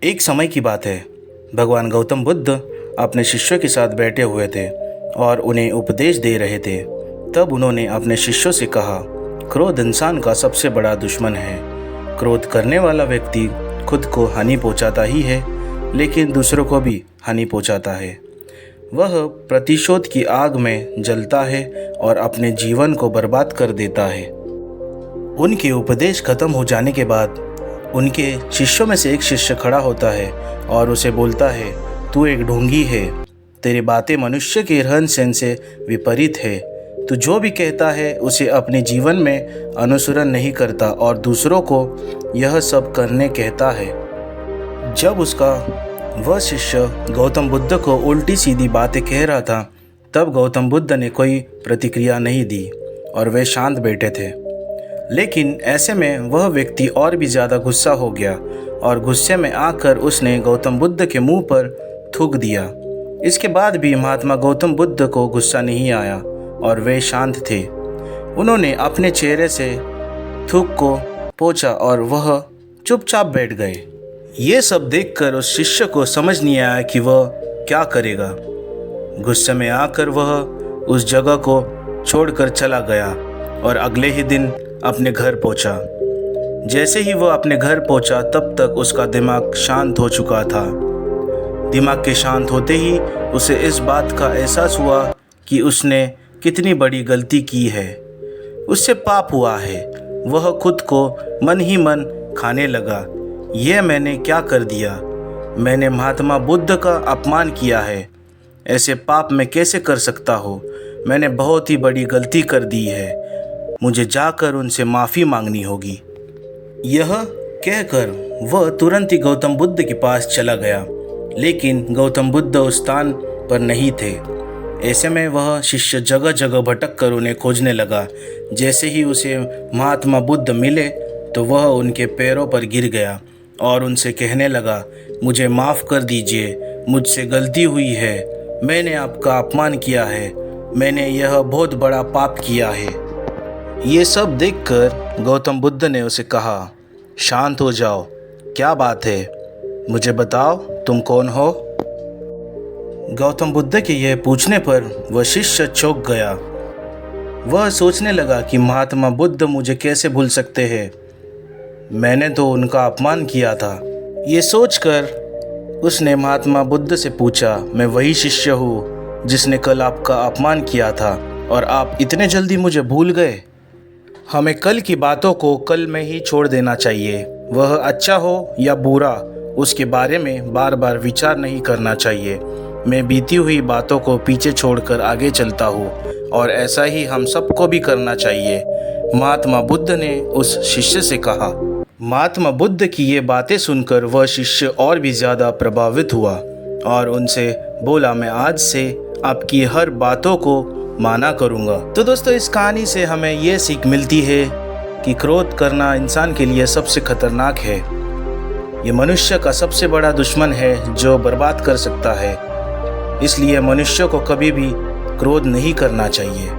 एक समय की बात है। भगवान गौतम बुद्ध अपने शिष्यों के साथ बैठे हुए थे और उन्हें उपदेश दे रहे थे। तब उन्होंने अपने शिष्यों से कहा, क्रोध इंसान का सबसे बड़ा दुश्मन है। क्रोध करने वाला व्यक्ति खुद को हानि पहुंचाता ही है, लेकिन दूसरों को भी हानि पहुंचाता है। वह प्रतिशोध की आग में जलता है और अपने जीवन को बर्बाद कर देता है। उनके उपदेश खत्म हो जाने के बाद उनके शिष्यों में से एक शिष्य खड़ा होता है और उसे बोलता है, तू एक ढोंगी है। तेरी बातें मनुष्य के रहन सहन से विपरीत है। तू जो भी कहता है उसे अपने जीवन में अनुसरण नहीं करता और दूसरों को यह सब करने कहता है। जब उसका वह शिष्य गौतम बुद्ध को उल्टी सीधी बातें कह रहा था, तब गौतम बुद्ध ने कोई प्रतिक्रिया नहीं दी और वे शांत बैठे थे। लेकिन ऐसे में वह व्यक्ति और भी ज़्यादा गुस्सा हो गया और गुस्से में आकर उसने गौतम बुद्ध के मुंह पर थूक दिया। इसके बाद भी महात्मा गौतम बुद्ध को गुस्सा नहीं आया और वे शांत थे। उन्होंने अपने चेहरे से थूक को पोंछा और वह चुपचाप बैठ गए। ये सब देखकर उस शिष्य को समझ नहीं आया कि वह क्या करेगा। गुस्से में आकर वह उस जगह को छोड़कर चला गया और अगले ही दिन अपने घर पहुंचा। जैसे ही वह अपने घर पहुंचा, तब तक उसका दिमाग शांत हो चुका था। दिमाग के शांत होते ही उसे इस बात का एहसास हुआ कि उसने कितनी बड़ी गलती की है। उससे पाप हुआ है। वह खुद को मन ही मन खाने लगा, यह मैंने क्या कर दिया। मैंने महात्मा बुद्ध का अपमान किया है। ऐसे पाप मैं कैसे कर सकता हूँ। मैंने बहुत ही बड़ी गलती कर दी है। मुझे जाकर उनसे माफ़ी मांगनी होगी। यह कहकर वह तुरंत ही गौतम बुद्ध के पास चला गया, लेकिन गौतम बुद्ध उस स्थान पर नहीं थे। ऐसे में वह शिष्य जगह जगह भटक कर उन्हें खोजने लगा। जैसे ही उसे महात्मा बुद्ध मिले तो वह उनके पैरों पर गिर गया और उनसे कहने लगा, मुझे माफ़ कर दीजिए, मुझसे गलती हुई है। मैंने आपका अपमान किया है। मैंने यह बहुत बड़ा पाप किया है। ये सब देखकर गौतम बुद्ध ने उसे कहा, शांत हो जाओ, क्या बात है, मुझे बताओ तुम कौन हो। गौतम बुद्ध के यह पूछने पर वह शिष्य चौंक गया। वह सोचने लगा कि महात्मा बुद्ध मुझे कैसे भूल सकते हैं। मैंने तो उनका अपमान किया था। ये सोचकर उसने महात्मा बुद्ध से पूछा, मैं वही शिष्य हूँ जिसने कल आपका अपमान किया था और आप इतने जल्दी मुझे भूल गए। हमें कल की बातों को कल में ही छोड़ देना चाहिए। वह अच्छा हो या बुरा, उसके बारे में बार बार विचार नहीं करना चाहिए। मैं बीती हुई बातों को पीछे छोड़कर आगे चलता हूँ और ऐसा ही हम सबको भी करना चाहिए, महात्मा बुद्ध ने उस शिष्य से कहा। महात्मा बुद्ध की ये बातें सुनकर वह शिष्य और भी ज़्यादा प्रभावित हुआ और उनसे बोला, मैं आज से आपकी हर बातों को माना करूँगा। तो दोस्तों, इस कहानी से हमें ये सीख मिलती है कि क्रोध करना इंसान के लिए सबसे खतरनाक है। ये मनुष्य का सबसे बड़ा दुश्मन है जो बर्बाद कर सकता है। इसलिए मनुष्य को कभी भी क्रोध नहीं करना चाहिए।